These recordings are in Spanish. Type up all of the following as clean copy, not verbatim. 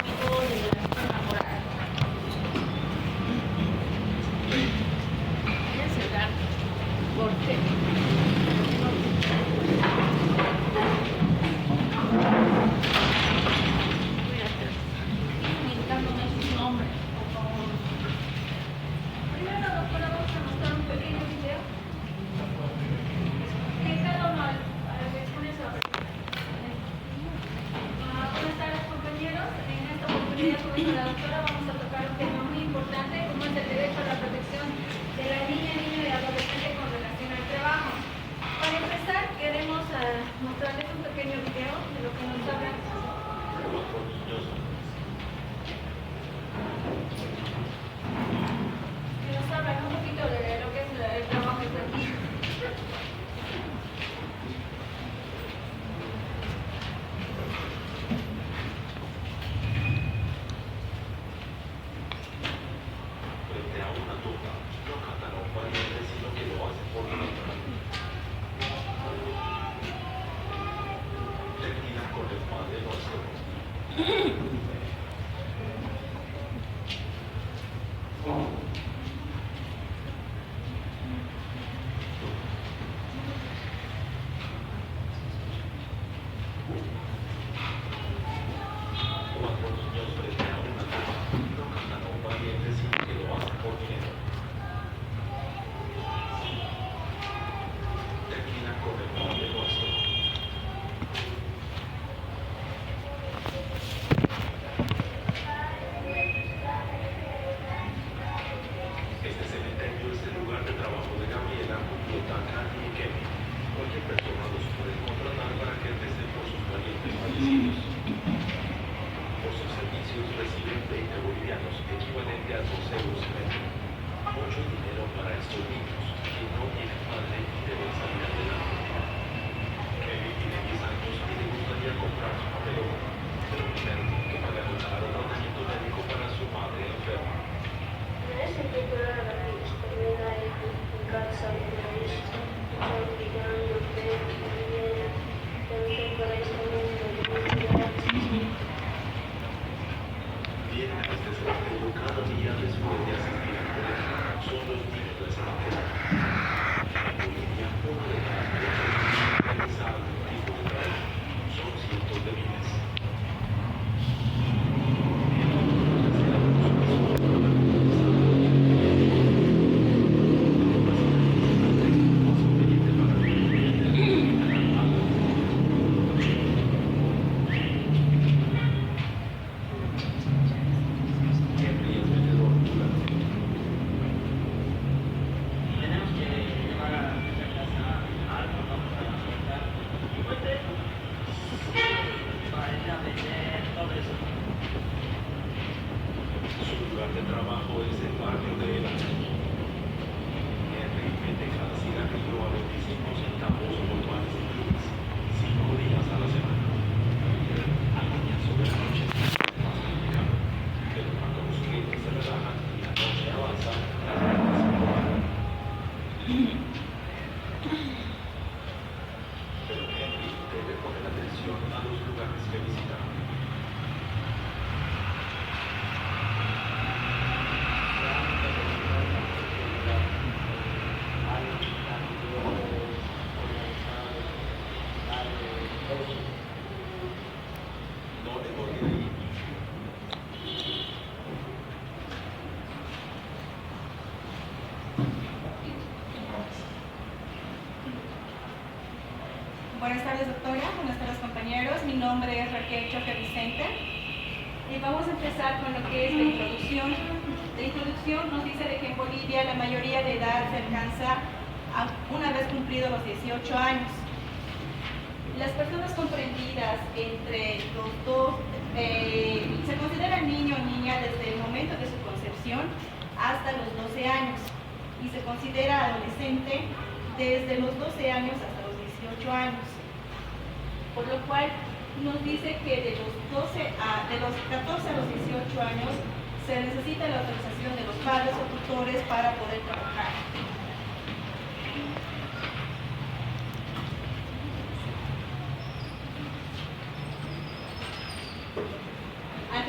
económico de relación laboral. Es el gran corte. Voy a hacer indicándome sus nombres, por favor. Primero, doctora, vamos a mostrar un pequeño video. Que cada uno al exponer se va a presentar. Buenas tardes, compañeros. En esta oportunidad, como dijo la doctora, vamos a tocar un tema muy importante, como es el derecho a la protección de la niña, niño y adolescente con relación al trabajo. Para empezar, queremos mostrarles un pequeño video de lo que nos habla. Que nos habla un poquito de lo que es el trabajo infantil. Frente a una tumba, no cantan un pariente, sino que lo hacen por la otra. Termina con el Padre Nuestro. Cuatro niños frente a una tumba, no cantan un pariente, sino que lo hacen por dinero. Termina con el Padre Nuestro. Este cementerio es el lugar de trabajo de Gabriela, Julieta, Candy y Kenny. Cualquier persona los puede contratar para que recen por sus parientes fallecidos. Por sus servicios reciben 20 bolivianos, equivalente a 2 euros y medio. Mucho dinero para estos niños que no tienen padre y deben salir adelante. Kenny tiene 10 años y le gustaría comprar su papelón, pero primero tiene que pagar un caro tratamiento médico para su madre enferma. Nel particolare la disciplina in casa terrorista, obbligando per venire temporaneamente liberati. Vienen a este cementerio cada día después de asistir al colegio. Son los niños del cementerio. En Bolivia, uno de cada 4 realiza algún tipo de trabajo. Son cientos de miles. Tenemos que llevar a nuestra casa algo, vamos a cortar para ir a vender todo eso. Su lugar de trabajo es el barrio de El Ángel. Henry vende cada cigarrillo a 25 centavos por panes y plumas, 5 días a la semana. Al comienzo de la noche es más complicado, pero cuando los clientes se relajan y la noche avanza, las ventas mejoran. Pero Henry debe poner atención a los lugares que visita. No le voy a ir. Buenas tardes, doctora. Buenas tardes, compañeros. Mi nombre es Raquel Choque Vicente. Y vamos a empezar con lo que es la introducción. La introducción nos dice de que en Bolivia la mayoría de edad se alcanza una vez cumplidos los 18 años. Las personas comprendidas entre los dos se consideran niño o niña desde el momento de su concepción hasta los 12 años y se considera adolescente desde los 12 años hasta los 18 años. Por lo cual nos dice que de los 14 a los 18 años se necesita la autorización de los padres o tutores para poder trabajar.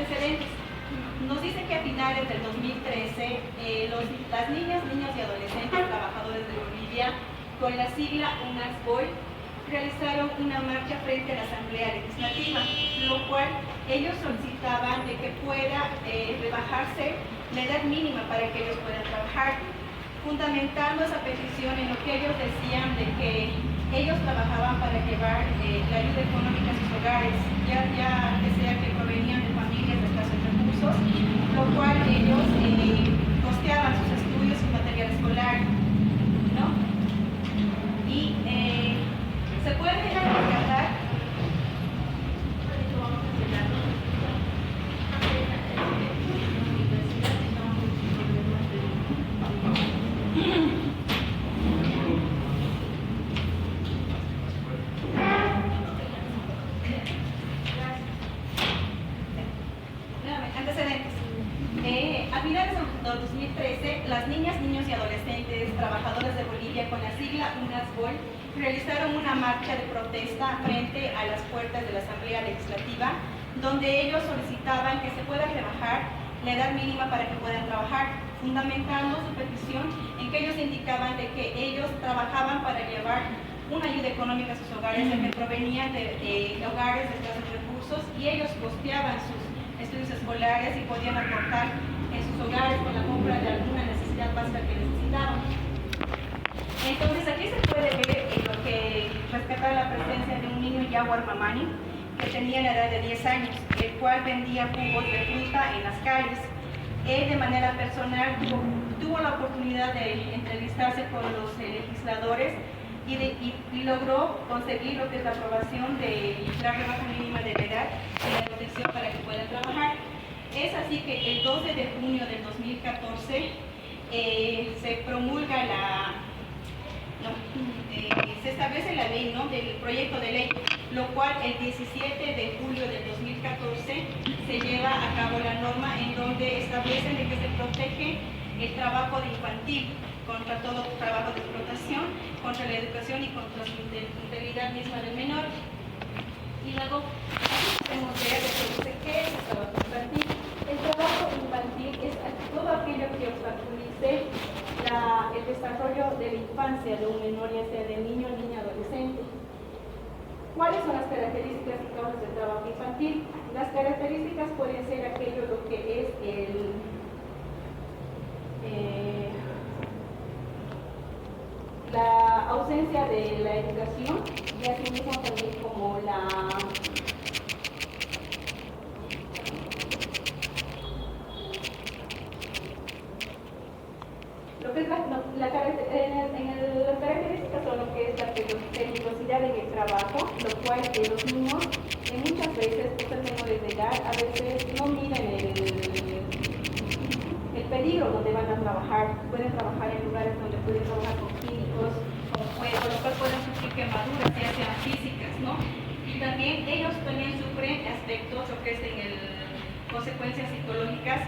antecedentes. Nos dice que a finales del 2013, las niñas, niños y adolescentes trabajadores de Bolivia, con la sigla UNASBOL, realizaron una marcha frente a la Asamblea Legislativa, lo cual ellos solicitaban de que pueda rebajarse la edad mínima para que ellos puedan trabajar, fundamentando esa petición en lo que ellos decían de que ellos trabajaban para llevar la ayuda económica a sus hogares, ya que sea que provenían de familias de escasos recursos, lo cual ellos costeaban sus estudios y material escolar, ¿no? Y se puede rescatar. Antecedentes. A finales del 2013, las niñas, niños y adolescentes trabajadores de Bolivia con la sigla UNASBOL realizaron una marcha de protesta frente a las puertas de la Asamblea Legislativa, donde ellos solicitaban que se pueda rebajar la edad mínima para que puedan trabajar, fundamentando su petición en que ellos indicaban de que ellos trabajaban para llevar una ayuda económica a sus hogares, de que provenían de hogares de escasos recursos y ellos costeaban sus estudios escolares y podían aportar en sus hogares con la compra de alguna necesidad básica que necesitaban. Entonces aquí se puede ver lo que rescataba la presencia de un niño Yaguar Mamani que tenía la edad de 10 años, el cual vendía jugos de fruta en las calles. Él de manera personal tuvo la oportunidad de entrevistarse con los legisladores y logró conseguir lo que es la aprobación de la rebaja mínima de la edad y la protección para que puedan trabajar. Es así que el 12 de junio del 2014 se promulga se establece la ley, ¿no?, del proyecto de ley, lo cual el 17 de julio del 2014 se lleva a cabo la norma en donde establecen de que se protege el trabajo de infantil contra todo trabajo de explotación, contra la educación y contra la integridad misma del menor. Y luego podemos ver qué es el trabajo infantil. El trabajo infantil es todo aquello que obstaculice el desarrollo de la infancia de un menor, ya sea de niño, niña, adolescente. ¿Cuáles son las características y causas del trabajo infantil? Las características pueden ser aquello lo que es la ausencia de la educación y asimismo también como lo que es las características son lo que es la peligrosidad en el trabajo, lo cual los niños muchas veces, por ser menores de edad, a veces no miran el peligro donde van a trabajar. Pueden trabajar en lugares donde pueden trabajar con químicos, con fuego, lo cual pueden sufrir quemaduras, ya sean físicas, ¿no? Y también ellos también sufren aspectos, lo que es consecuencias psicológicas,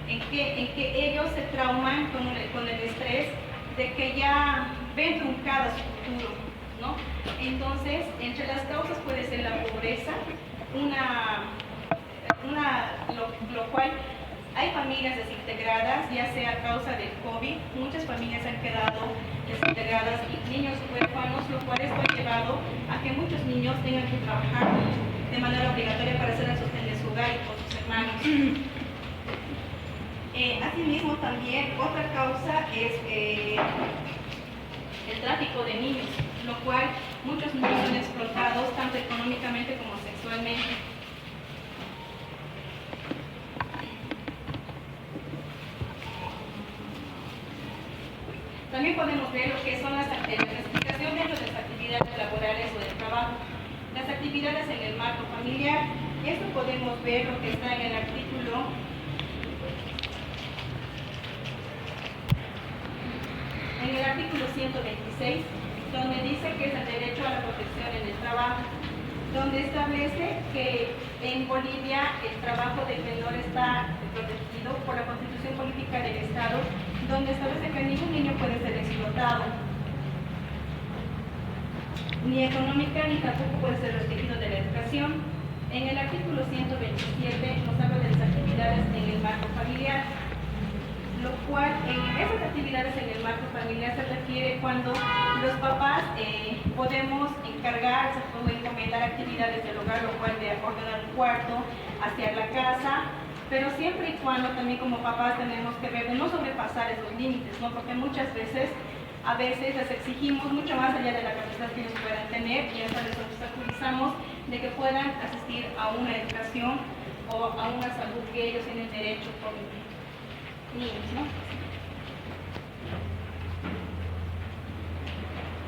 en que ellos se trauman con el estrés de que ya ven truncada su futuro, ¿no? Entonces, entre las causas puede ser la pobreza, lo cual hay familias desintegradas, ya sea a causa del COVID, muchas familias han quedado desintegradas y niños huérfanos, lo cual esto ha llevado a que muchos niños tengan que trabajar de manera obligatoria para hacer el sostén de su hogar y con sus hermanos. Asimismo, también otra causa es el tráfico de niños, lo cual muchos niños son explotados tanto económicamente como sexualmente. También podemos ver lo que son la clasificación dentro de las actividades laborales o de trabajo. Las actividades en el marco familiar, esto podemos ver lo que está en el artículo 126, donde dice que es el derecho a la protección en el trabajo, donde establece que en Bolivia el trabajo del menor está protegido por la Constitución Política del Estado, donde establece que ningún niño puede ser explotado, ni económica, ni tampoco puede ser restringido de la educación. En el artículo 127 nos habla de las actividades en el marco familiar, lo cual en esas actividades en el marco familiar se refiere cuando los papás podemos encargar, se pueden encomendar actividades del hogar, lo cual de ordenar el cuarto, hacia la casa, pero siempre y cuando también como papás tenemos que ver de no sobrepasar esos límites, ¿no? Porque muchas veces, a veces les exigimos mucho más allá de la capacidad que ellos puedan tener y hasta les obstaculizamos de que puedan asistir a una educación o a una salud que ellos tienen derecho como niños, ¿no?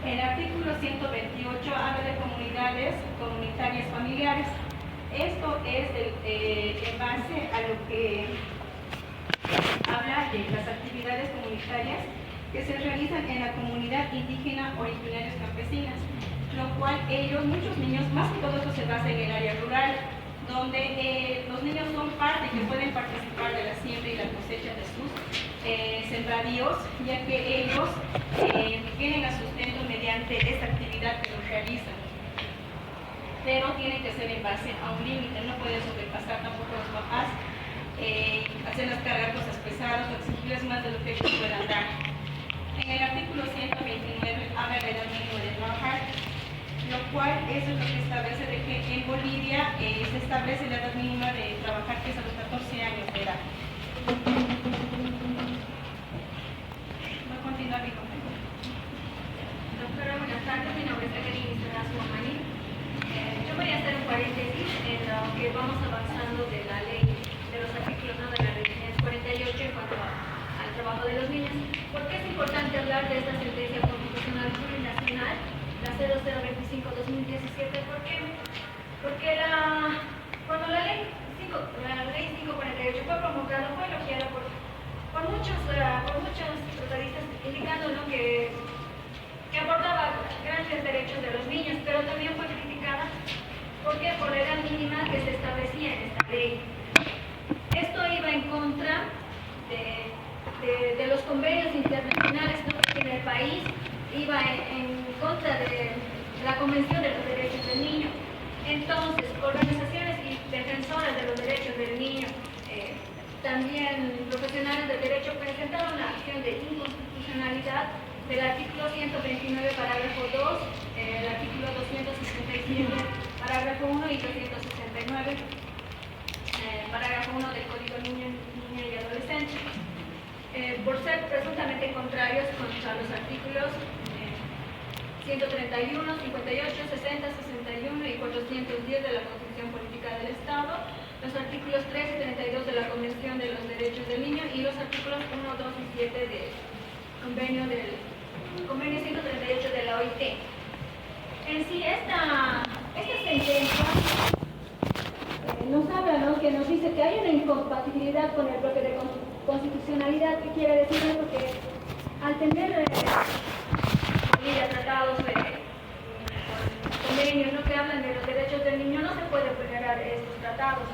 El artículo 128 habla de comunidades comunitarias familiares. Esto es en base a lo que habla de las actividades comunitarias que se realizan en la comunidad indígena originarios campesinas, lo cual ellos, muchos niños, más que todo eso se basa en el área rural, donde los niños son parte que pueden participar de la siembra y la cosecha de sus sembradíos, ya que ellos tienen a sustento mediante esta actividad que los realizan. Pero tienen que ser en base a un límite, no pueden sobrepasar tampoco los papás, hacerles cargar cosas pesadas o exigirles más de lo que ellos puedan dar. En el artículo 129 habla de la edad mínima de trabajar, lo cual eso es lo que establece de que en Bolivia se establece la edad mínima de trabajar, que es a los 14 años de edad. Voy a continuar mi compañero. Doctora, buenas tardes. Mi nombre es Jacqueline Suamani. Yo voy a hacer un paréntesis en lo que vamos avanzando de la ley, de los artículos, ¿no?, de la ley 48 en cuanto al trabajo de los niños. ¿Por qué es importante hablar de esta sentencia constitucional plurinacional, la 0025-2017? ¿Por qué? Porque cuando la ley 548 fue promulgada, fue elogiada por muchos tratadistas, indicando, ¿no?, que abordaba grandes derechos de los niños, pero también fue criticada porque por la edad mínima que se establecía en esta ley. Esto iba en contra de los convenios internacionales, ¿no?, que en el país, iba en contra de la Convención de los Derechos del Niño. Entonces, organizaciones y defensoras de los derechos del niño, también profesionales del derecho, presentaron una acción de inconstitucionalidad del artículo 129, parágrafo 2, el artículo 267, parágrafo 1 y 269, parágrafo 1 del Código Niño y Adolescente, por ser presuntamente contrarios contra los artículos 131, 58, 60, 61 y 410 de la Constitución Política del Estado, los artículos 3 y 32 de la Convención de los Derechos del Niño y los artículos 1, 2 y 7 del Convenio 138 de la OIT. En sí, esta sentencia nos habla, ¿no?, que nos dice que hay una incompatibilidad con el bloque de constitucionalidad, que quiere decir eso, que al tener tratados convenios, ¿no?, que hablan de los derechos del niño, no se puede vulnerar estos tratados,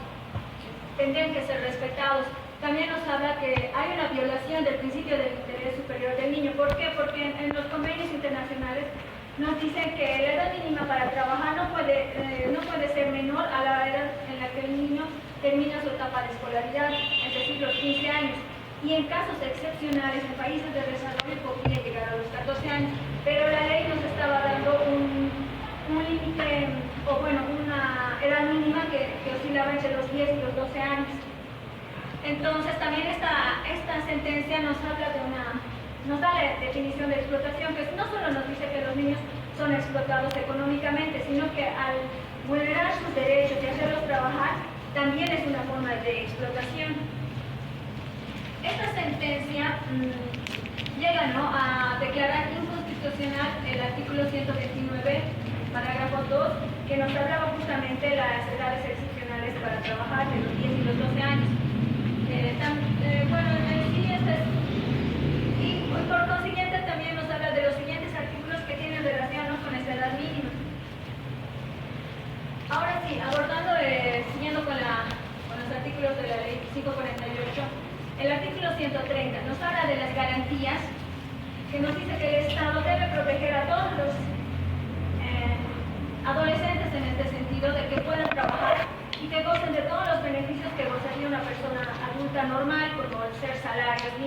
tendrían que ser respetados. También nos habla que hay una violación del principio del interés superior del niño. ¿Por qué? Porque en los convenios internacionales nos dicen que la edad mínima para trabajar no puede ser menor a la edad en la que el niño termina su etapa de escolaridad, es decir, los 15 años. Y en casos excepcionales, en países de desarrollo podría llegar a los 14 años, pero la ley nos estaba dando un límite, o bueno, una edad mínima que oscilaba entre los 10 y los 12 años. Entonces también esta sentencia nos habla nos da la definición de explotación, que no solo nos dice que los niños son explotados económicamente, sino que al vulnerar sus derechos y hacerlos trabajar, también es una forma de explotación. Esta sentencia llega, ¿no?, a declarar inconstitucional el artículo 129, parágrafo 2, que nos hablaba justamente de las edades excepcionales para trabajar de los 10 y los 12 años. Y por consiguiente también nos habla de los siguientes artículos que tienen relación, ¿no?, con esta edad mínima. Ahora sí, abordando, siguiendo con los artículos de la ley 548, el artículo 130 nos habla de las garantías, que nos dice que el Estado debe proteger a todos los adolescentes en este sentido de que puedan trabajar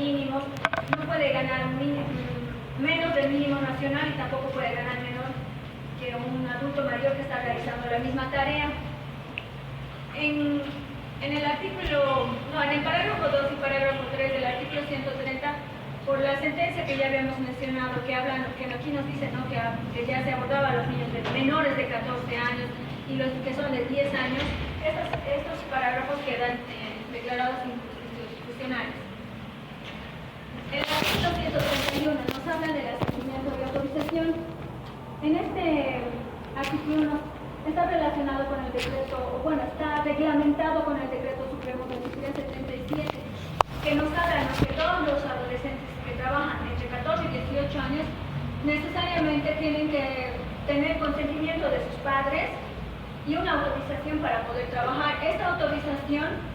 mínimos, no puede ganar menos del mínimo nacional y tampoco puede ganar menos que un adulto mayor que está realizando la misma tarea. En el parágrafo 2 y parágrafo 3 del artículo 130, por la sentencia que ya habíamos mencionado, que aquí nos dice, ¿no?, que ya se abordaba a los niños menores de 14 años y los que son de 10 años, estos parágrafos quedan declarados inconstitucionales. El artículo 131 nos habla del aseguramiento de autorización. En este artículo está relacionado con el decreto, bueno, está reglamentado con el decreto supremo 2377, que nos habla, ¿no?, que todos los adolescentes que trabajan entre 14 y 18 años necesariamente tienen que tener consentimiento de sus padres y una autorización para poder trabajar. Esta autorización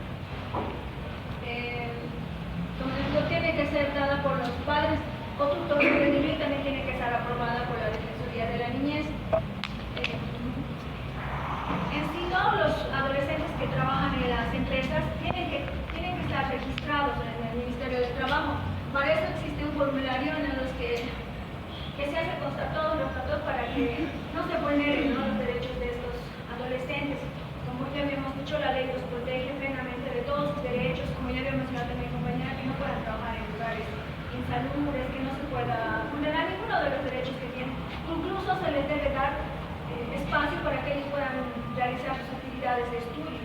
tiene que ser dada por los padres o tutores del niño y también tiene que estar aprobada por la Defensoría de la Niñez. En sí, todos los adolescentes que trabajan en las empresas tienen que estar registrados en el Ministerio del Trabajo. Para eso existe un formulario en los que se hace constar todos los datos para que no se vulneren, ¿no?, los derechos de estos adolescentes. Como ya habíamos dicho, la ley los protege plenamente de todos sus derechos, como ya había mencionado mi compañera, que no puedan trabajar en lugares insalubres, que no se pueda vulnerar ninguno de los derechos que tienen. Incluso se les debe dar espacio para que ellos puedan realizar sus actividades de estudio.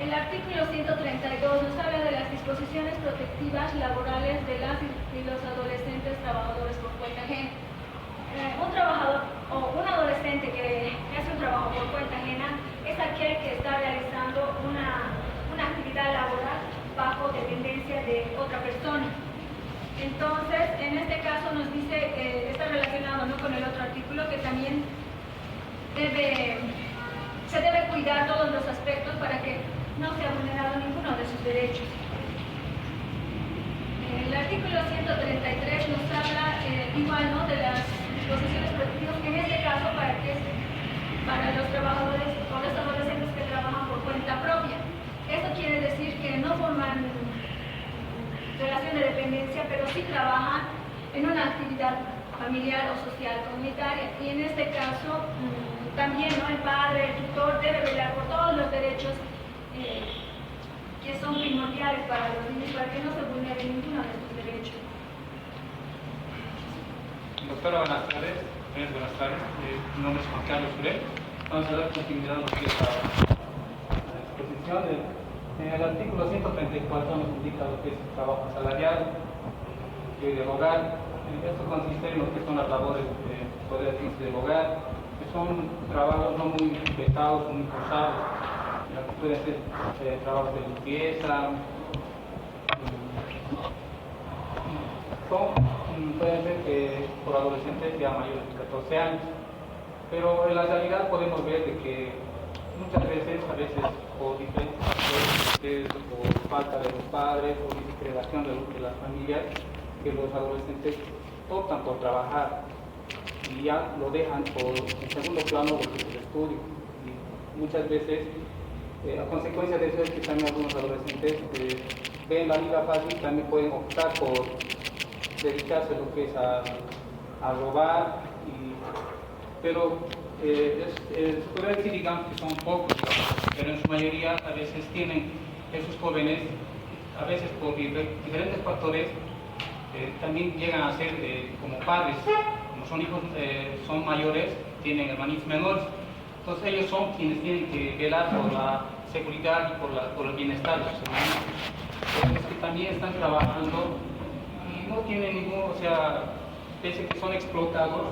El artículo 132 nos habla de las disposiciones protectivas laborales de las y los adolescentes trabajadores por cuenta ajena. Un trabajador o un adolescente que hace un trabajo por cuenta ajena es aquel que está realizando una actividad laboral bajo dependencia de otra persona. Entonces, en este caso nos dice, está relacionado, ¿no?, con el otro artículo, que también se debe cuidar todos los aspectos para que no sea vulnerado ninguno de sus derechos. El artículo 133 nos habla igual, ¿no?, de las disposiciones protectivas, que en este caso para los trabajadores o los adolescentes que trabajan por cuenta propia. Esto quiere decir que no forman relación de dependencia, pero sí trabajan en una actividad familiar o social comunitaria. Y en este caso también, ¿no?, el padre, el tutor debe velar por todos los derechos que son primordiales para los niños, para que no se vulnere ninguno de sus derechos. Doctora, buenas tardes. Buenas tardes. Mi nombre es Juan Carlos Urel. Vamos a dar continuidad a lo que es la exposición. En el artículo 134 nos indica lo que es el trabajo asalariado y del hogar. Esto consiste en lo que son las labores del hogar, que son trabajos no muy pesados o muy forzados, que pueden ser trabajos de limpieza, pueden ser por adolescentes ya mayores de 14 años, pero en la realidad podemos ver de que muchas veces, por diferentes factores, por falta de los padres o discreción de las familias, que los adolescentes optan por trabajar y ya lo dejan en segundo plano lo que es el estudio. Y muchas veces, a consecuencia de eso, es que también algunos adolescentes ven la vida fácil y también pueden optar por dedicarse a lo que es a robar, pero se puede decir, digamos, que son pocos, pero en su mayoría a veces tienen esos jóvenes, a veces por diferentes factores, también llegan a ser como padres, como son hijos, son mayores, tienen hermanitos menores, entonces ellos son quienes tienen que velar por la seguridad y por el bienestar de sus hermanos. Los que también están trabajando y no tienen ningún, o sea, pese a que son explotados,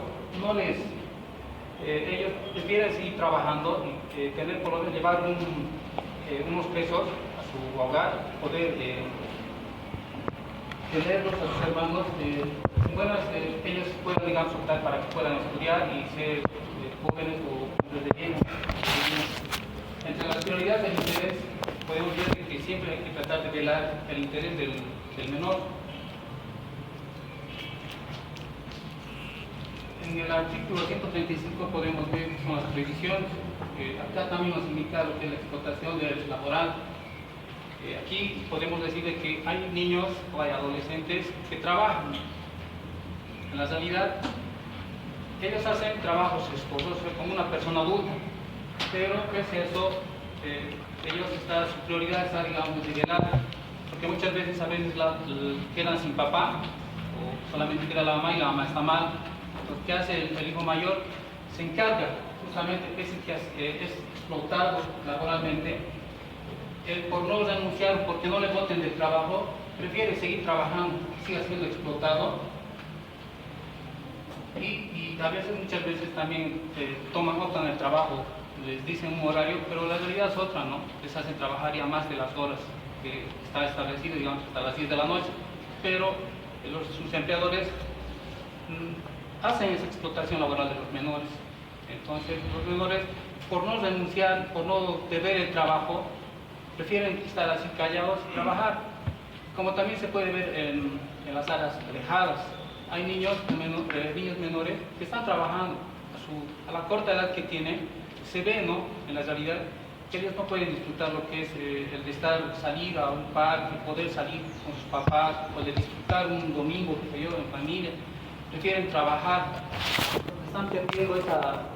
ellos prefieren seguir trabajando y tener por lo menos llevar unos pesos a su hogar, poder tenerlos a sus hermanos, ellos puedan, digamos, optar para que puedan estudiar y ser jóvenes o hombres de bien. Entre las prioridades del interés podemos ver que siempre hay que tratar de velar el interés del menor. En el artículo 135 podemos ver que son las previsiones. Acá también nos indica lo que es la explotación laboral. Aquí podemos decir de que hay niños o hay adolescentes que trabajan. En la realidad, ellos hacen trabajos esposos como una persona adulta, pero pese a eso, su prioridad está, digamos, de velar, porque muchas veces quedan sin papá, o solamente queda la mamá y la mamá está mal. Entonces, ¿qué hace el hijo mayor? Se encarga, justamente, pese a que es explotado laboralmente, él, por no renunciar, porque no le boten del trabajo, prefiere seguir trabajando, siga siendo explotado. Y a veces, muchas veces también optan el trabajo, les dicen un horario, pero la realidad es otra, ¿no? Les hacen trabajar ya más de las horas que está establecido, digamos, hasta las 10 de la noche, pero sus empleadores hacen esa explotación laboral de los menores. Entonces, los menores, por no renunciar, por no deber el trabajo, prefieren estar así callados y trabajar. Como también se puede ver en las áreas alejadas, hay niños menores que están trabajando a la corta edad que tienen. Se ve, ¿no?, en la realidad, que ellos no pueden disfrutar lo que es el de salir a un parque, poder salir con sus papás, poder disfrutar un domingo, qué sé yo, en familia. Prefieren trabajar. Están perdiendo esa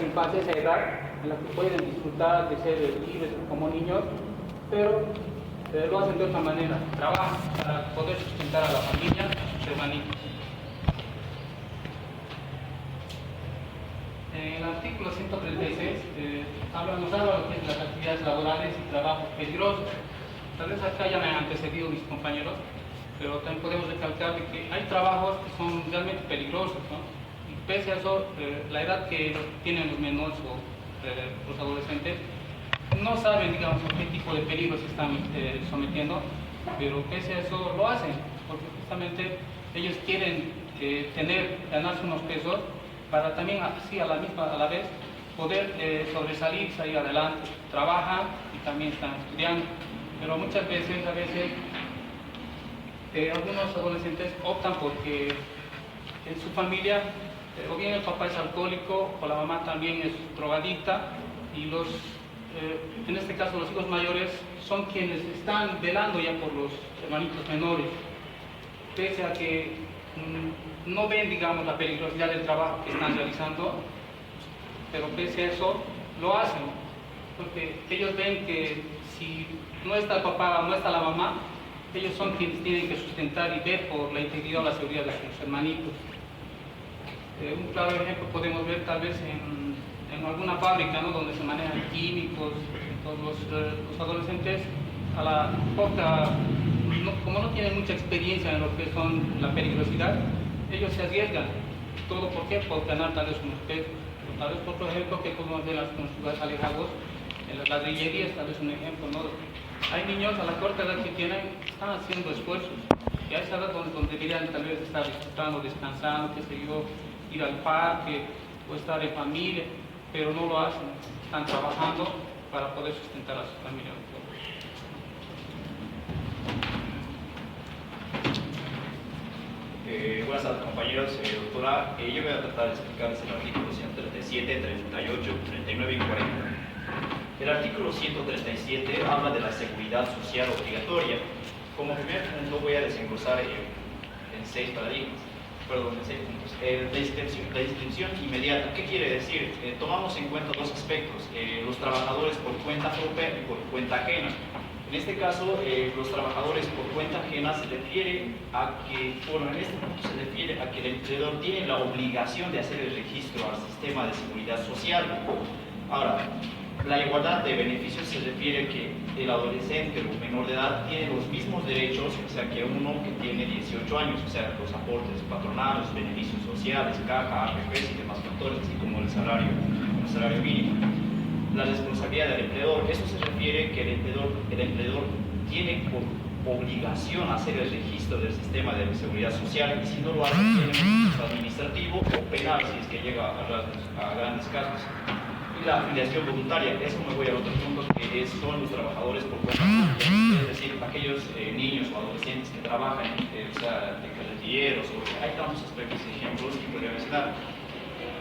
infancia, esa edad en la que pueden disfrutar de ser libres como niños, pero lo hacen de otra manera. Trabajan para poder sustentar a la familia, sus hermanitos. En el artículo 136 nos habla de lo que es las actividades laborales y trabajos peligrosos. Tal vez acá ya me han antecedido mis compañeros, pero también podemos recalcar de que hay trabajos que son realmente peligrosos, ¿no? Y pese a eso, la edad que tienen los menores o los adolescentes no saben, digamos, a qué tipo de peligros se están sometiendo, pero pese a eso lo hacen, porque justamente ellos quieren ganarse unos pesos para también así a la vez poder sobresalir, salir adelante. Trabajan y también están estudiando, pero muchas veces, algunos adolescentes optan porque en su familia o bien el papá es alcohólico o la mamá también es drogadicta, y en este caso los hijos mayores son quienes están velando ya por los hermanitos menores, pese a que no ven, digamos, la peligrosidad del trabajo que están realizando, pero pese a eso lo hacen, porque ellos ven que si no está el papá, no está la mamá, ellos son quienes tienen que sustentar y ver por la integridad o la seguridad de sus hermanitos. Un claro ejemplo podemos ver tal vez en alguna fábrica, ¿no?, donde se manejan químicos. Los adolescentes, a la poca, como no tienen mucha experiencia en lo que son la peligrosidad, ellos se arriesgan. ¿Todo por qué? Por ganar tal vez unos pesos. Tal vez otro ejemplo que podemos ver en los lugares alejados, en las ladrillerías, tal vez un ejemplo, ¿no? Hay niños a la corta edad que tienen, están haciendo esfuerzos, y a esa edad donde deberían tal vez estar disfrutando, descansando, qué sé yo, ir al parque o estar en familia, pero no lo hacen, están trabajando para poder sustentar a su familia. Buenas tardes, compañeros. Doctora, yo voy a tratar de explicarles el artículo 137, 38, 39 y 40. El artículo 137 habla de la seguridad social obligatoria. Como primer punto voy a desenglosar en 6 paradigmas. Perdón, en 6 puntos. La inscripción inmediata. ¿Qué quiere decir? Tomamos en cuenta dos aspectos: los trabajadores por cuenta propia y por cuenta ajena. En este caso, los trabajadores por cuenta ajena se refiere a que, en este punto se refiere a que el empleador tiene la obligación de hacer el registro al sistema de seguridad social. Ahora, la igualdad de beneficios se refiere a que el adolescente o menor de edad tiene los mismos derechos, o sea, que uno que tiene 18 años, o sea, los aportes patronales, beneficios sociales, caja, ARPFs y demás factores, así como el salario mínimo. La responsabilidad del empleador, eso se refiere que el empleador tiene por obligación hacer el registro del sistema de seguridad social, y si no lo hace tiene un registro administrativo o penal si es que llega a grandes casos. Y la afiliación voluntaria, eso me voy a otro punto, que son los trabajadores por cuenta propia, es decir, aquellos niños o adolescentes que trabajan de carretilleros, hay tantos aspectos y ejemplos que podría mencionar.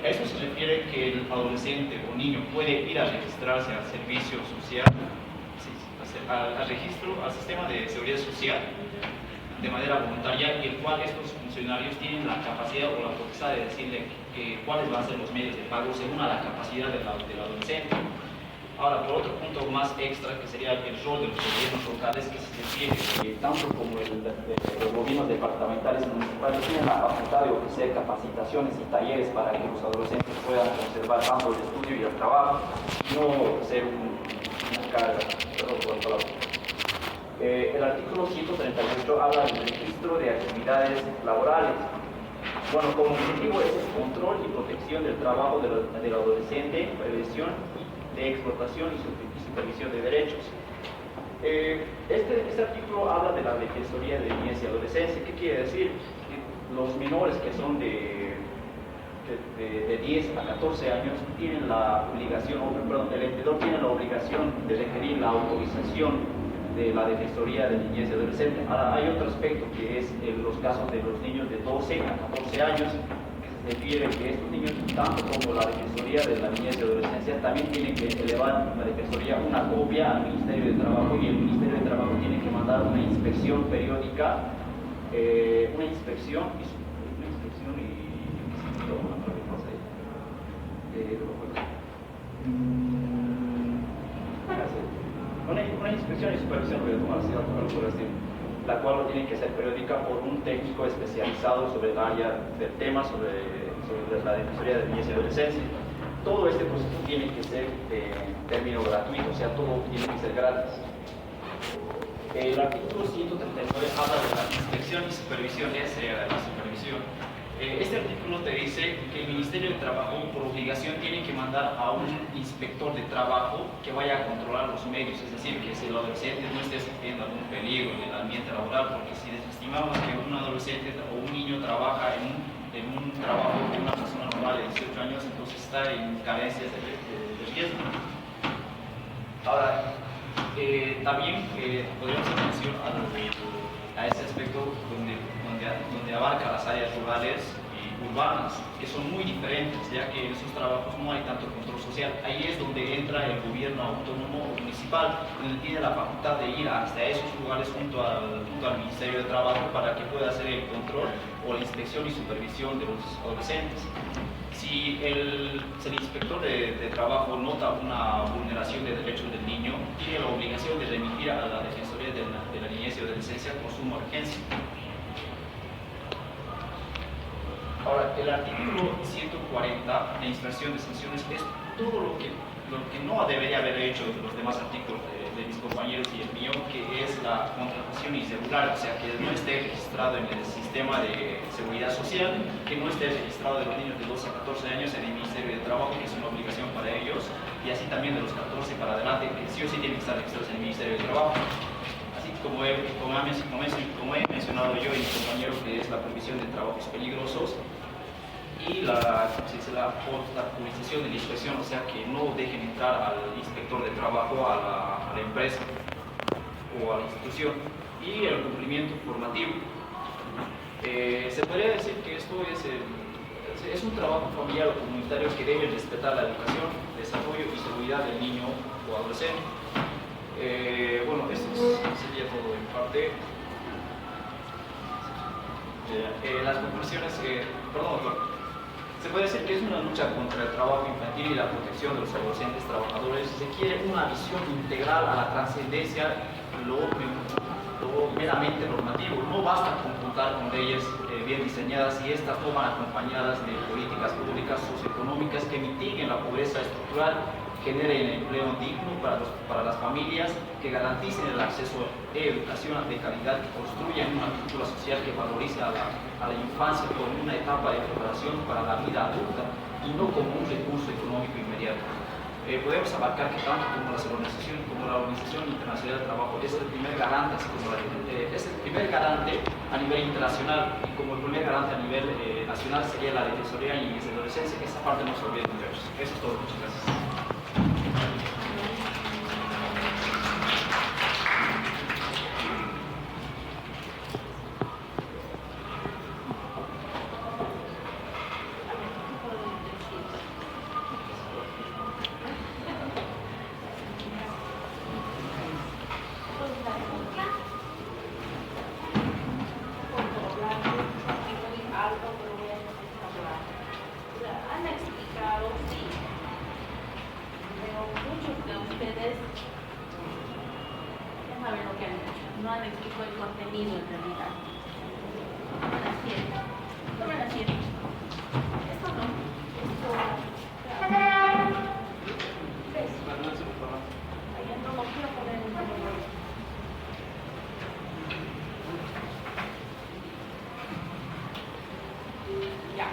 A eso se refiere que el adolescente o niño puede ir a registrarse al servicio social al registro, al sistema de seguridad social de manera voluntaria, y el cual estos funcionarios tienen la capacidad o la potestad de decirle cuáles van a ser los medios de pago según a la capacidad del adolescente. Ahora, por otro punto más extra, que sería el rol de los gobiernos locales, que se refiere que tanto como los gobiernos departamentales y municipales tienen la facultad de ofrecer capacitaciones y talleres para que los adolescentes puedan conservar tanto el estudio y el trabajo, y no ser una carga. El artículo 138 habla del registro de actividades laborales. Bueno, como objetivo es el control y protección del trabajo del adolescente, prevención de explotación y supervisión de derechos. Este artículo habla de la Defensoría de Niñez y Adolescencia. ¿Qué quiere decir? Que los menores que son de 10 a 14 años tienen la obligación, el empleador tiene la obligación de requerir la autorización de la Defensoría de Niñez y Adolescencia. Ahora, hay otro aspecto que es los casos de los niños de 12 a 14 años, que se refiere que estos niños, tanto como la Defensoría de la Niñez y Adolescencia, también tienen que elevar la Defensoría una copia al Ministerio de Trabajo, y el Ministerio de Trabajo tiene que mandar una inspección periódica, una inspección y una inspección y supervisión, la cual lo tiene que ser periódica por un técnico especializado sobre el área del tema, sobre la Defensoría de Niñez y Adolescencia. Todo este proceso tiene que ser de término gratuito, o sea, todo tiene que ser gratis. El artículo 139 habla de la inspección y supervisión, Este artículo te dice que el Ministerio de Trabajo, por obligación, tiene que mandar a un inspector de trabajo que vaya a controlar los medios, es decir, que si el adolescente no esté sufriendo algún peligro en el ambiente laboral, porque si estimamos que un adolescente o un niño trabaja en un trabajo de una persona normal de 18 años, entonces está en carencias de riesgo. Ahora, también podríamos hacer mención a ese aspecto donde abarca las áreas rurales y urbanas, que son muy diferentes, ya que en esos trabajos no hay tanto control social. Ahí es donde entra el gobierno autónomo o municipal, donde tiene la facultad de ir hasta esos lugares junto al Ministerio de Trabajo para que pueda hacer el control o la inspección y supervisión de los adolescentes. Si el inspector de trabajo nota una vulneración de derechos del niño, tiene la obligación de remitir a la Defensoría de la Niñez y Adolescencia con suma urgencia. Ahora, el artículo 140 de inserción de sanciones es todo lo que no debería haber hecho los demás artículos de mis compañeros y el mío, que es la contratación irregular, o sea, que no esté registrado en el sistema de seguridad social, que no esté registrado de los niños de 12 a 14 años en el Ministerio de Trabajo, que es una obligación para ellos, y así también de los 14 para adelante, que sí o sí tienen que estar registrados en el Ministerio de Trabajo. Así como he mencionado yo y mi compañero, que es la prohibición de trabajos peligrosos, y la obstaculización de la inspección, o sea, que no dejen entrar al inspector de trabajo a la empresa o a la institución, y el cumplimiento formativo. Se podría decir que esto es un trabajo familiar o comunitario que debe respetar la educación, desarrollo y seguridad del niño o adolescente. Bueno, esto sería todo en parte. Las conclusiones, se puede decir que es una lucha contra el trabajo infantil y la protección de los adolescentes trabajadores. Se quiere una visión integral a la trascendencia, lo meramente normativo. No basta con contar con leyes bien diseñadas si estas no van acompañadas de políticas públicas socioeconómicas que mitiguen la pobreza estructural, generen empleo digno para las familias, que garanticen el acceso a educación de calidad, que construyan una cultura social que valorice a la infancia como una etapa de preparación para la vida adulta y no como un recurso económico inmediato. Podemos abarcar que tanto como la Organización Internacional del Trabajo es el primer garante, es el primer garante a nivel internacional, y como el primer garante a nivel nacional sería la Defensoría y la Adolescencia, que esa parte no se olvide de ellos. Eso es todo, muchas gracias. le explico el contenido en realidad. Tomen asiento. Tomen asiento. Esto no. Esto. ¿Ves? Allá no lo quiero poner en el color. Ya.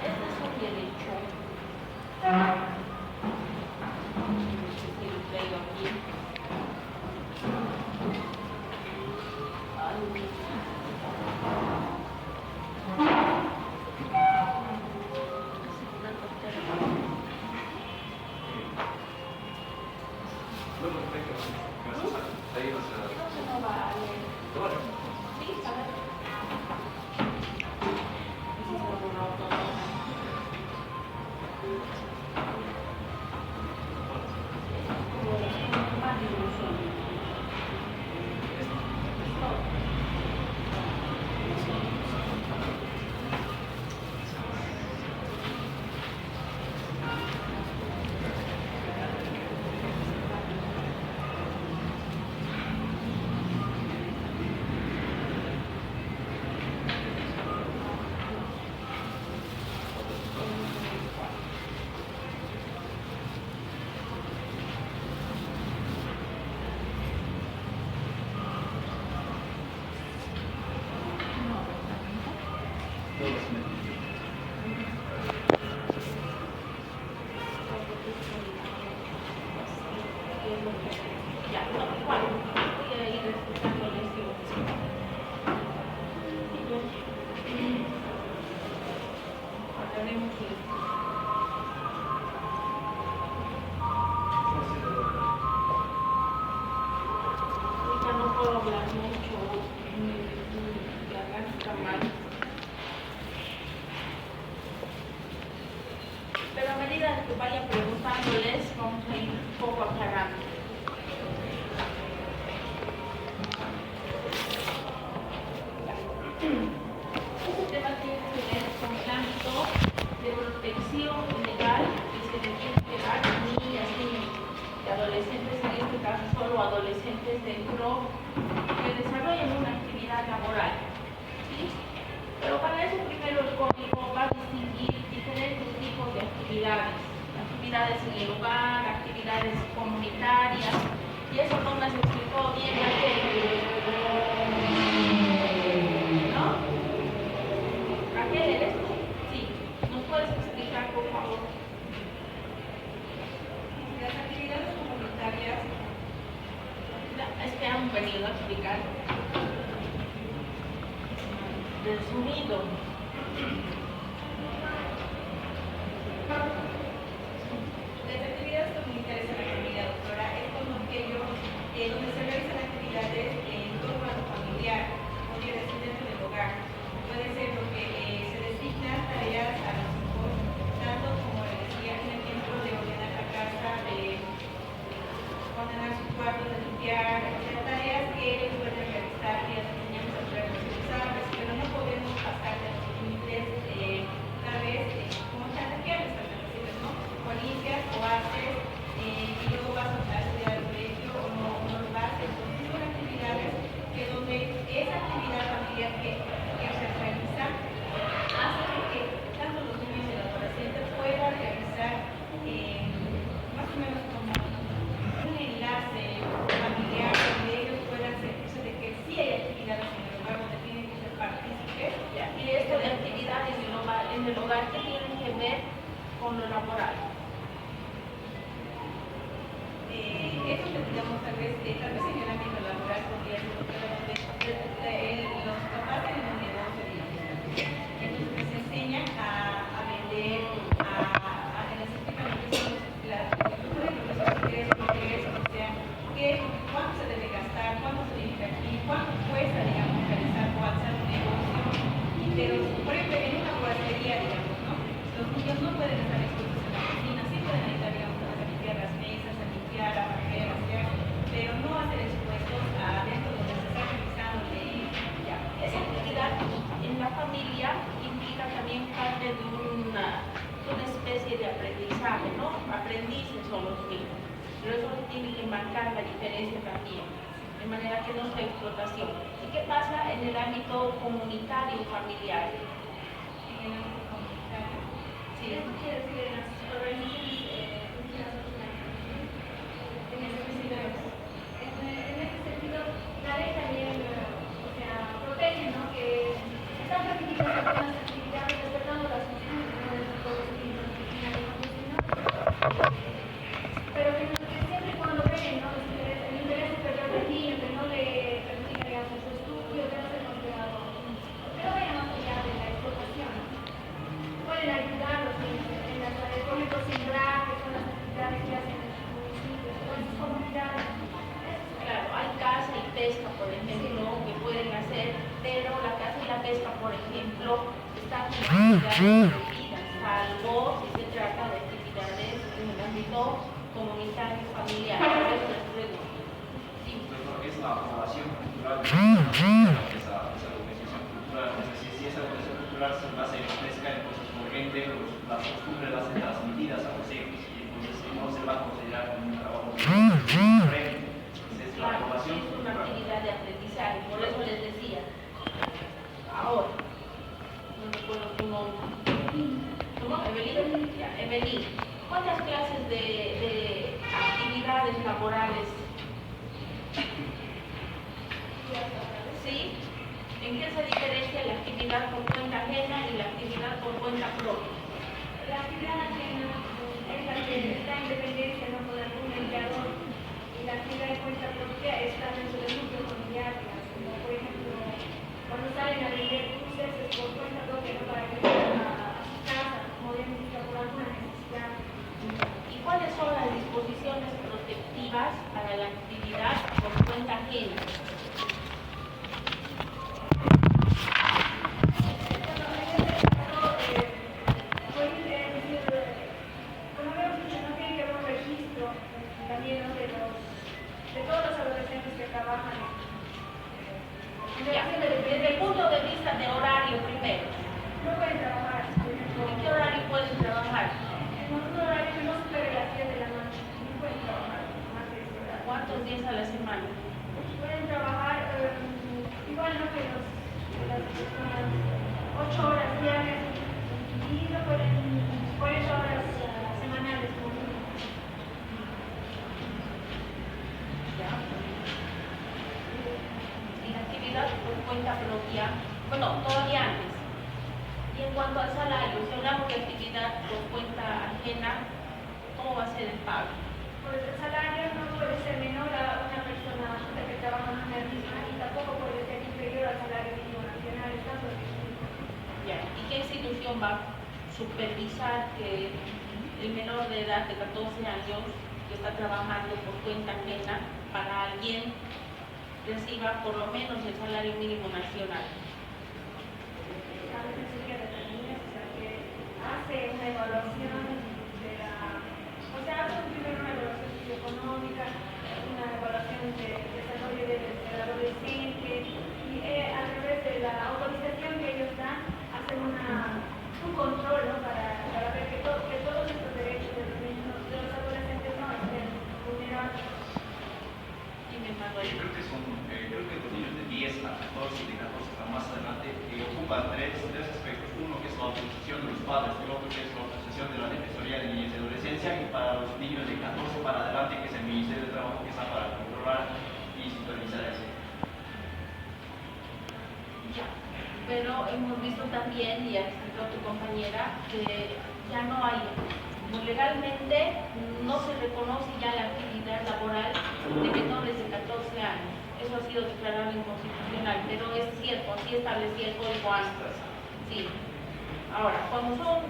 Este es un derecho. No sé si lo traigo aquí. Ya, no, ¿cuál? Voy a ir explicando la instrucción. Hablaremos de esto. Ahorita no puedo hablar mucho, que arranca mal. Pero a medida que vaya preguntándoles, vamos a ir un poco aclarando. Este tema tiene que ver con el ámbito de protección legal que se le tiene que dar a niñas, niños y adolescentes, en este caso solo adolescentes dentro que desarrollan una actividad laboral. ¿Sí? Pero para eso primero el código va a distinguir diferentes tipos de actividades. Actividades en el hogar, actividades comunitarias, y eso no las explicó bien ayer. ¿No? Raquel, ¿eres tú? Sí. ¿Nos puedes explicar, por favor? Las actividades comunitarias. Es que han venido a explicar. Resumido. Las actividades comunitarias en la familia, doctora, es como aquello donde se realizan actividades en torno a lo familiar, o bien dentro del hogar. Puede ser lo que se designan tareas a los hijos, tanto como le decía en el ejemplo de ordenar la casa, de ordenar su cuarto, de limpiar, tareas que ellos pueden realizar y las niñas responsables, pero no podemos pasar de los límites, tal vez, como están requieres, ¿no? O limpias o haces, y luego vas a estudiar al colegio o no lo vas. Entonces son actividades que donde esa actividad familiar que se realiza hace que tanto los niños y los adolescentes puedan realizar más o menos como un enlace familiar donde ellos puedan sentirse de que sí hay actividades en el hogar donde tienen que ser partícipes. Y esto de actividades en el hogar que tienen que ver con lo laboral. Eso tendríamos tal vez en el ámbito laboral podría ser los papás tienen un negocio, digamos. Entonces les enseñan a vender, a les explican lo que son las ingresos, o sea, cuánto se debe gastar, cuánto se debe invertir, cuánto cuesta, digamos, realizar o hacer un negocio. Pero, por ejemplo, en una guardería, digamos, ¿no? Los niños no pueden estar expuestos en la cocina, sí pueden estar, digamos, a limpiar las mesas, a limpiar, a barrer, a hacer, pero no a ser expuestos adentro donde se está realizando Ya. Esa actividad en la familia implica también parte de una especie de aprendizaje, ¿no? Aprendices son los niños. Pero eso tiene que marcar la diferencia también. de manera que no sea explotación. ¿Y qué pasa en el ámbito comunitario y familiar? En el ámbito comunitario. Sí. Eso quiere decir en las organizaciones en ese sentido, la ley también, o sea, protege, ¿no? Que están permitidas algunas actividades respetando las funciones pero que siempre y cuando ven, ¿no? El interés superior del niño, que no le permita que haga su estudio, que no se considerado, que no vaya más allá de la explotación. Pueden ayudarlos en las tareas, por ejemplo, sembrar, que son las actividades que hacen en sus municipios, o en sus comunidades. Claro, hay caza y pesca, por ejemplo, que pueden hacer, pero la caza y la pesca, por ejemplo, están prohibidas, salvo si se trata de actividades en el ámbito comunitario y familiar. Sí. Es la aprobación cultural de esa organización cultural. Es decir, si esa organización cultural se basa en pesca, entonces por ende las costumbres las hacen transmitidas a los hijos y entonces no se va a considerar como un trabajo correcto. Claro, es una actividad de aprendizaje, por eso les decía. Ahora, no recuerdo tu nombre. ¿Cómo? ¿Evelyn? Ya, Evelyn. ¿Cuántas clases de actividades laborales? ¿Sí? ¿En qué se diferencia la actividad por cuenta ajena y la actividad por cuenta propia? La actividad ajena es la que está en dependencia no con algún empleador y la actividad de cuenta propia está dentro del núcleo familiar, como por ejemplo cuando salen a vender dulces es por cuenta propia, no para que vayan a su casa, como bien indica, por alguna necesidad. ¿Y cuáles son las disposiciones protectivas para la actividad por cuenta ajena? Ya, desde el punto de vista de horario primero. No pueden trabajar, por ejemplo, ¿En qué horario pueden trabajar? en un horario que no supere las 10 de la noche. No pueden trabajar más de ese horario. ¿Cuántos días a la semana? Pueden trabajar igual no que las 8 horas diarias y no pueden 40 horas semanales. Y la actividad por cuenta propia, bueno, todavía antes. Y en cuanto al salario, si hablamos de actividad por cuenta ajena, ¿cómo va a ser el pago? Pues el salario no puede ser menor a una persona que trabaja en una misma y tampoco puede ser inferior al salario mínimo nacional. Está prohibido. Ya. ¿Y qué institución va a supervisar que el menor de edad de 14 años que está trabajando por cuenta ajena para alguien reciba por lo menos el salario mínimo nacional? A veces sería de las niñas, o sea, que hace una evaluación de la... O sea, hace primero una evaluación socioeconómica, una evaluación de desarrollo del adolescente y a través de la autorización que ellos dan, hacen un control, ¿no? para ver que todos estos derechos de los niños, de los adolescentes no estén vulnerados. Yo creo que los niños de 10 a 14, de 14 hasta más adelante, ocupan tres aspectos. Uno que es la autorización de los padres, el otro que es la autorización de la Defensoría de Niñez y Adolescencia, y para los niños de 14 para adelante, que es el Ministerio de Trabajo, que está para controlar y supervisar eso. Ya. Pero hemos visto también, y explicó tu compañera, que ya no hay, legalmente no se reconoce ya la actividad laboral de menores de 14 años. Eso ha sido declarado inconstitucional, pero es cierto, así establecía el código antes. Sí. Ahora, cuando son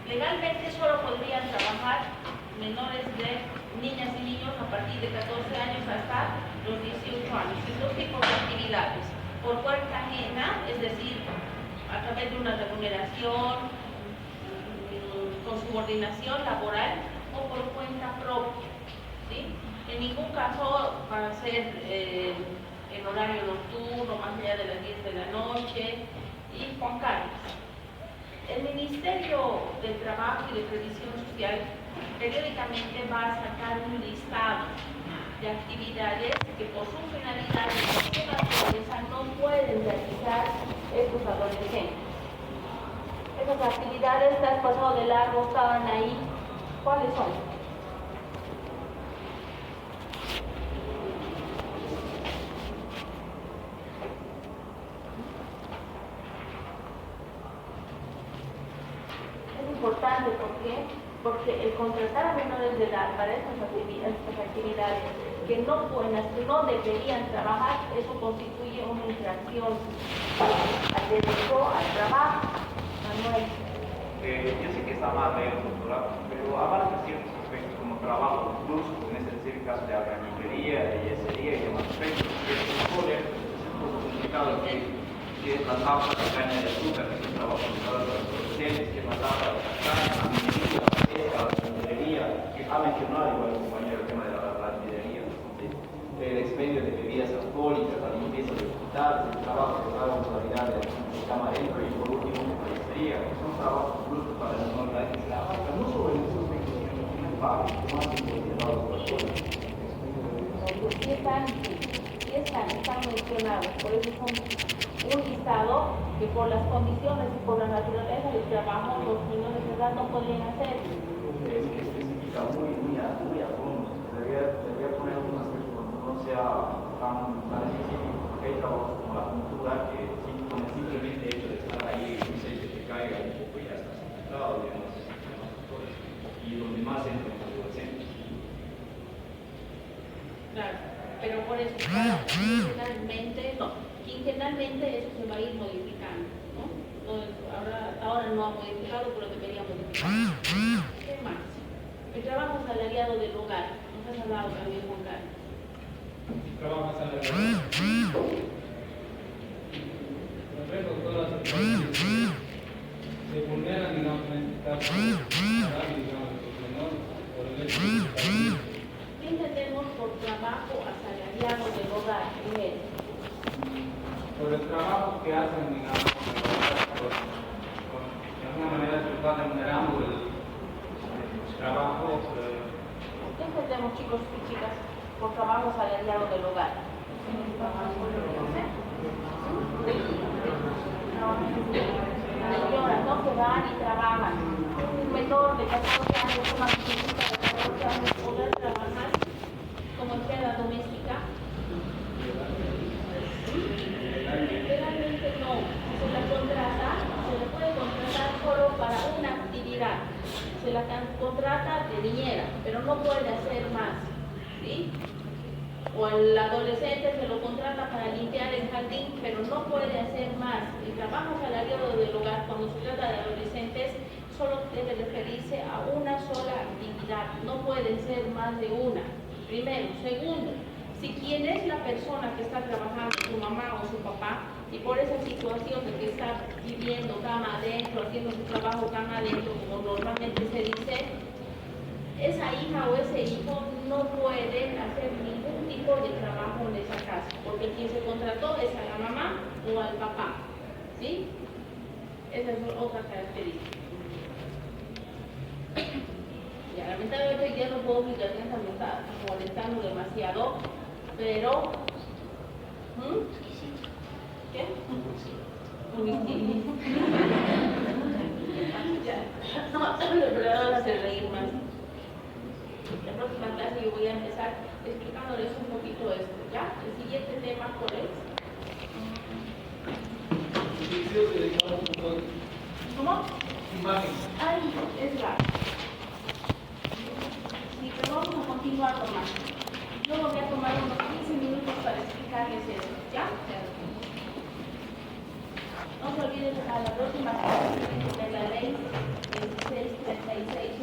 legalmente solo podrían trabajar menores de niñas y niños a partir de 14 años hasta los 18 años. En dos tipos de actividades. Por cuenta ajena, es decir, a través de una remuneración, con subordinación laboral o por cuenta propia. ¿Sí? En ningún caso va a ser en horario nocturno, más allá de las 10 de la noche. Y Juan Carlos, El Ministerio del Trabajo y de Previsión Social periódicamente va a sacar un listado de actividades que por su finalidad y por su naturaleza no pueden realizar estos adolescentes. Esas actividades que has pasado de largo estaban ahí. ¿Cuáles son? Es importante, ¿por qué? Porque el contratar a menores de edad para estas actividades que no pueden, que no deberían trabajar, eso constituye una infracción al derecho al trabajo. Manuel. Yo sé que está mal leer, doctora, pero abarca ciertos aspectos como trabajo brusco, en este caso de albañilería, de yesería y demás aspectos, que se pone un poco complicado que es la tapa de caña de azúcar, que es un trabajo para los adolescentes, que es la tapa de la caña, la minería, la pesca, la albañilería, que ha mencionado igual el compañero el tema de la albañilería, el expendio de bebidas alcohólicas, la limpieza de hospitales, el trabajo de la modalidad de camarero y por último la yesería, que son trabajos bruscos para la normalidad que se abarca, no solo en esos aspectos, sino en el pago, más considerados por las personas. Sí están mencionados, por eso son un listado que por las condiciones y por la naturaleza del trabajo los menores de edad no podrían hacer. Es que especifica muy a fondo. Debería poner algunas cosas cuando no sea tan específico, porque hay trabajos como la pintura que con el simplemente hecho de estar ahí, no sé, que te caiga un poco ya está sentado, digamos, y donde más entran los adolescentes. Claro, pero por eso, quincenalmente eso se va a ir modificando, ¿no? Ahora no ha modificado, pero debería modificar. ¿Qué más? El trabajo asalariado del hogar, nos has hablado también, Juan Carlos. Trabajo asalariado. Todas las actividades se vulneran, digamos, en este caso, digamos, los menores, por el hecho de estar. ¿Qué entendemos por trabajo asalariado del hogar? Primero. Por el trabajo que hacen, digamos, de alguna manera se está remunerando el trabajo. ¿Qué entendemos, chicos y chicas, por trabajo asalariado del hogar? Señoras, no que van y trabajan. Un menor de 14 años, una chiquitita de 14 años, poder trabajar como empleada doméstica. Legalmente no. Se la contrata, se le puede contratar solo para una actividad. Se la contrata de niñera, pero no puede hacer más. ¿Sí? O el adolescente se lo contrata para limpiar el jardín, pero no puede hacer más. El trabajo asalariado del hogar, cuando se trata de adolescentes, solo debe referirse a una sola actividad, no puede ser más de una. Primero. Segundo, si quien es la persona que está trabajando, su mamá o su papá, y por esa situación de que está viviendo cama adentro, haciendo su trabajo cama adentro, como normalmente se dice, esa hija o ese hijo no pueden hacer ningún tipo de trabajo en esa casa, porque quien se contrató es a la mamá o al papá, ¿sí? Esa es otra característica. Ya, lamentablemente ya no puedo mi garganta me está molestando demasiado, pero ¿qué? Ya, no, no hace reír más. La próxima clase yo voy a empezar explicándoles un poquito esto, ¿ya? El siguiente tema, ¿cuál es? ¿Cómo? Imagen. Ay, es raro. Sí, pero vamos a continuar tomando. Yo voy a tomar unos 15 minutos para explicarles esto, ¿ya? No se olviden a la próxima clase de la ley 1636